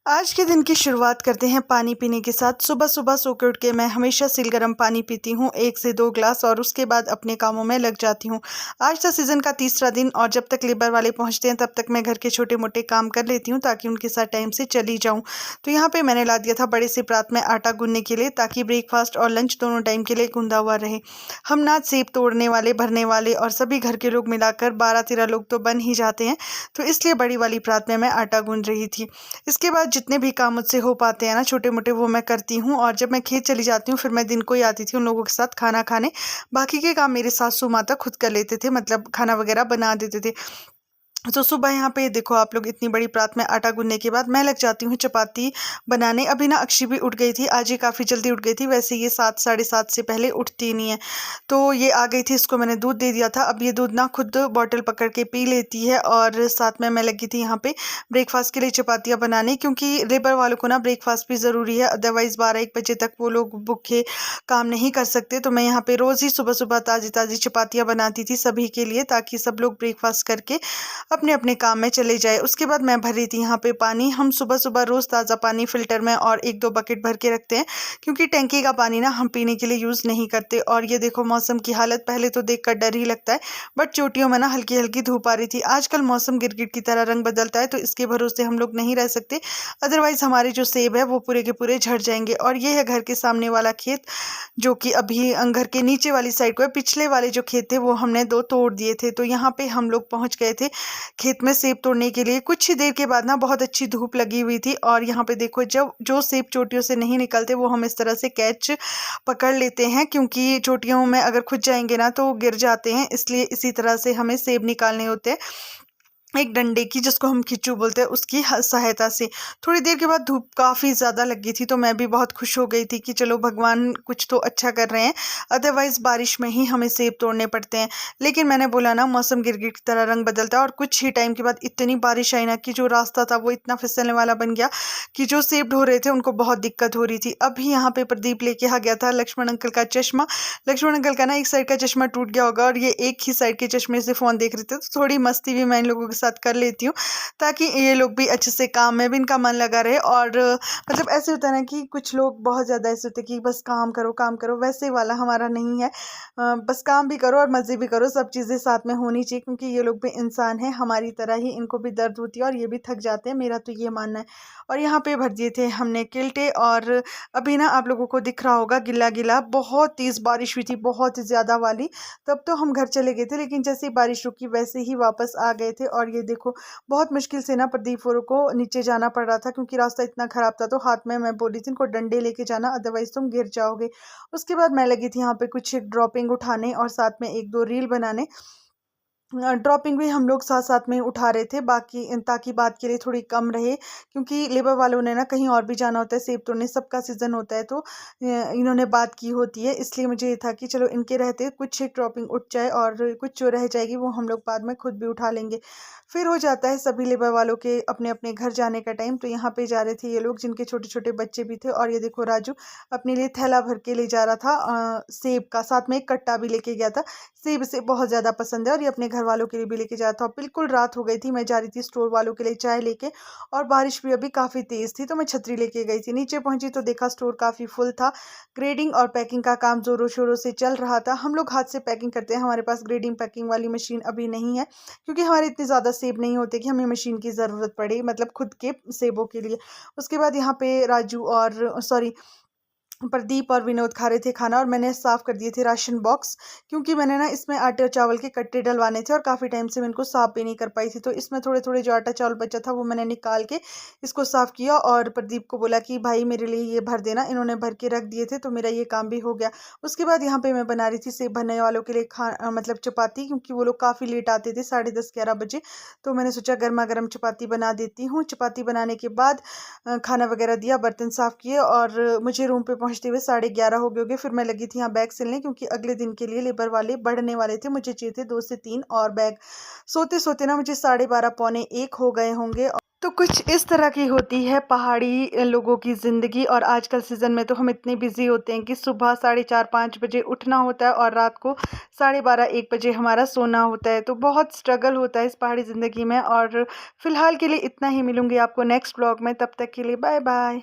आज के दिन की शुरुआत करते हैं पानी पीने के साथ। सुबह सुबह सो के उठ के मैं हमेशा सिल गर्म पानी पीती हूँ 1 से 2 ग्लास, और उसके बाद अपने कामों में लग जाती हूँ। आज था सीज़न का तीसरा दिन और जब तक लेबर वाले पहुँचते हैं तब तक मैं घर के छोटे मोटे काम कर लेती हूँ ताकि उनके साथ टाइम से चली जाऊँ। तो यहाँ पे मैंने ला दिया था बड़े से परात में आटा गूँथने के लिए ताकि ब्रेकफास्ट और लंच दोनों टाइम के लिए गूँधा हुआ रहे। हम ना सेब तोड़ने वाले, भरने वाले और सभी घर के लोग मिलाकर 12-13 लोग तो बन ही जाते हैं, तो इसलिए बड़ी वाली परात में मैं आटा गूँथ रही थी। इसके बाद जितने भी काम मुझसे हो पाते हैं ना छोटे मोटे, वो मैं करती हूँ। और जब मैं खेत चली जाती हूँ फिर मैं दिन को ही आती थी उन लोगों के साथ खाना खाने। बाकी के काम मेरे सासू माता खुद कर लेते थे, मतलब खाना वगैरह बना देते थे। तो सुबह यहाँ पे देखो आप लोग, इतनी बड़ी परात में आटा गूँथने के बाद मैं लग जाती हूँ चपाती बनाने। अभी ना अक्षी भी उठ गई थी, आज ये काफ़ी जल्दी उठ गई थी, वैसे ये 7 साढ़े 7 से पहले उठती नहीं है। तो ये आ गई थी, इसको मैंने दूध दे दिया था। अब ये दूध ना खुद बॉटल पकड़ के पी लेती है। और साथ में मैं लगी थी यहाँ पे ब्रेकफास्ट के लिए चपातियाँ बनाने, क्योंकि लेबर वालों को ना ब्रेकफास्ट भी ज़रूरी है, अदरवाइज़ 12-1 बजे तक वो लोग भूखे काम नहीं कर सकते। तो मैं यहाँ पे रोज़ ही सुबह सुबह ताज़ी ताज़ी चपातियाँ बनाती थी सभी के लिए, ताकि सब लोग ब्रेकफास्ट करके अपने अपने काम में चले जाए। उसके बाद मैं भर रही थी यहाँ पे पानी। हम सुबह सुबह रोज़ ताज़ा पानी फ़िल्टर में और 1-2 बकेट भर के रखते हैं, क्योंकि टैंकी का पानी ना हम पीने के लिए यूज़ नहीं करते। और ये देखो मौसम की हालत, पहले तो देखकर डर ही लगता है, बट चोटियों में ना हल्की हल्की धूप आ रही थी। आजकल मौसम गिरगिट की तरह रंग बदलता है, तो इसके भरोसे हम लोग नहीं रह सकते, अदरवाइज़ हमारे जो सेब है वो पूरे के पूरे झड़ जाएंगे। और ये है घर के सामने वाला खेत, जो कि अभी घर के नीचे वाली साइड को है। पिछले वाले जो खेत थे वो हमने 2 तोड़ दिए थे। तो यहाँ पे हम लोग पहुँच गए थे खेत में सेब तोड़ने के लिए। कुछ ही देर के बाद ना बहुत अच्छी धूप लगी हुई थी, और यहाँ पे देखो जब जो सेब चोटियों से नहीं निकलते वो हम इस तरह से कैच पकड़ लेते हैं, क्योंकि चोटियों में अगर खुद जाएंगे ना तो गिर जाते हैं, इसलिए इसी तरह से हमें सेब निकालने होते हैं, एक डंडे की, जिसको हम खिच्चू बोलते हैं, उसकी सहायता से। थोड़ी देर के बाद धूप काफ़ी ज़्यादा लगी थी, तो मैं भी बहुत खुश हो गई थी कि चलो भगवान कुछ तो अच्छा कर रहे हैं, अदरवाइज़ बारिश में ही हमें सेब तोड़ने पड़ते हैं। लेकिन मैंने बोला ना, मौसम गिरगिट की तरह रंग बदलता है, और कुछ ही टाइम के बाद इतनी बारिश आई ना कि जो रास्ता था वो इतना फिसलने वाला बन गया कि जो सेब ढो रहे थे उनको बहुत दिक्कत हो रही थी। अभी यहाँ पे प्रदीप लेके आ गया था लक्ष्मण अंकल का चश्मा। लक्ष्मण अंकल का ना एक साइड का चश्मा टूट गया होगा, और ये एक ही साइड के चश्मे से फ़ोन देख रहे थे, तो थोड़ी मस्ती भी मैं इन लोगों के साथ कर लेती हूँ, ताकि ये लोग भी अच्छे से काम में भी इनका मन लगा रहे। और मतलब ऐसे होता है ना कि कुछ लोग बहुत ज़्यादा ऐसे होते हैं कि बस काम करो, वैसे वाला हमारा नहीं है। बस काम भी करो और मज़े भी करो, सब चीज़ें साथ में होनी चाहिए, क्योंकि ये लोग भी इंसान हैं हमारी तरह ही, इनको भी दर्द होती है और ये भी थक जाते हैं, मेरा तो ये मानना है। और यहाँ पे भर दिए थे हमने किल्टे, और अभी ना आप लोगों को दिख रहा होगा गिला गिला, बहुत तेज़ बारिश हुई थी, बहुत ज़्यादा वाली। तब तो हम घर चले गए थे, लेकिन जैसे ही बारिश रुकी वैसे ही वापस आ गए थे। और ये देखो बहुत मुश्किल से ना प्रदीप औरों को नीचे जाना पड़ रहा था, क्योंकि रास्ता इतना ख़राब था। तो हाथ में मैं बोली थी इनको डंडे लेके जाना, अदरवाइज़ तुम गिर जाओगे। उसके बाद मैं लगी थी यहाँ पे कुछ ड्रॉपिंग उठाने और साथ में 1-2 रील बनाने। ड्रॉपिंग भी हम लोग साथ साथ में उठा रहे थे, बाकी ताकि बात के लिए थोड़ी कम रहे, क्योंकि लेबर वालों ने ना कहीं और भी जाना होता है सेब तोड़ने, सबका सीज़न होता है, तो इन्होंने बात की होती है, इसलिए मुझे ये था कि चलो इनके रहते कुछ एक ड्रॉपिंग उठ जाए, और कुछ जो रह जाएगी वो हम लोग बाद में खुद भी उठा लेंगे। फिर हो जाता है सभी लेबर वालों के अपने अपने घर जाने का टाइम। तो यहाँ पे जा रहे थे ये लोग, जिनके छोटे छोटे बच्चे भी थे। और ये देखो राजू अपने लिए थैला भर के ले जा रहा था सेब का, साथ में एक कट्टा भी लेके गया था। सेब इसे बहुत ज़्यादा पसंद है, और ये अपने घर वालों के लिए भी लेके जाता था। बिल्कुल रात हो गई थी, मैं जा रही थी स्टोर वालों के लिए चाय लेके, और बारिश भी अभी काफ़ी तेज़ थी, तो मैं छतरी लेके गई थी। नीचे पहुंची तो देखा स्टोर काफ़ी फुल था, ग्रेडिंग और पैकिंग का काम ज़ोरों शोरों से चल रहा था। हम लोग हाथ से पैकिंग करते हैं, हमारे पास ग्रेडिंग पैकिंग वाली मशीन अभी नहीं है, क्योंकि हमारे इतने ज़्यादा सेब नहीं होते कि हमें मशीन की ज़रूरत पड़े, मतलब खुद के सेबों के लिए। उसके बाद यहाँ पे राजू और सॉरी प्रदीप और विनोद खा रहे थे खाना, और मैंने साफ़ कर दिए थे राशन बॉक्स, क्योंकि मैंने ना इसमें आटे और चावल के कट्टे डलवाने थे, और काफ़ी टाइम से मैं इनको साफ़ भी नहीं कर पाई थी। तो इसमें थोड़े थोड़े जो आटा चावल बचा था वो मैंने निकाल के इसको साफ़ किया, और प्रदीप को बोला कि भाई मेरे लिए ये भर देना। इन्होंने भर के रख दिए थे, तो मेरा ये काम भी हो गया। उसके बाद यहाँ पर मैं बना रही थी सेब भरने वालों के लिए मतलब चपाती, क्योंकि वो लोग काफ़ी लेट आते थे, 10:30-11 बजे। तो मैंने सोचा गर्मा गर्म चपाती बना देती हूँ। चपाती बनाने के बाद खाना वगैरह दिया, बर्तन साफ़ किए, और मुझे रूम पे पहुँचते हुए 11:30 हो गए होंगे। फिर मैं लगी थी यहाँ बैग सिलने, क्योंकि अगले दिन के लिए लेबर वाले बढ़ने वाले थे, मुझे चाहिए थे 2 से 3 और बैग। सोते सोते ना मुझे 12:30 पौने 1 हो गए होंगे। तो कुछ इस तरह की होती है पहाड़ी लोगों की ज़िंदगी। और आजकल सीज़न में तो हम इतने बिज़ी होते हैं कि सुबह 4:30-5 बजे उठना होता है और रात को 12:30-1 बजे हमारा सोना होता है। तो बहुत स्ट्रगल होता है इस पहाड़ी ज़िंदगी में। और फ़िलहाल के लिए इतना ही, मिलूँगी आपको नेक्स्ट व्लॉग में, तब तक के लिए बाय बाय।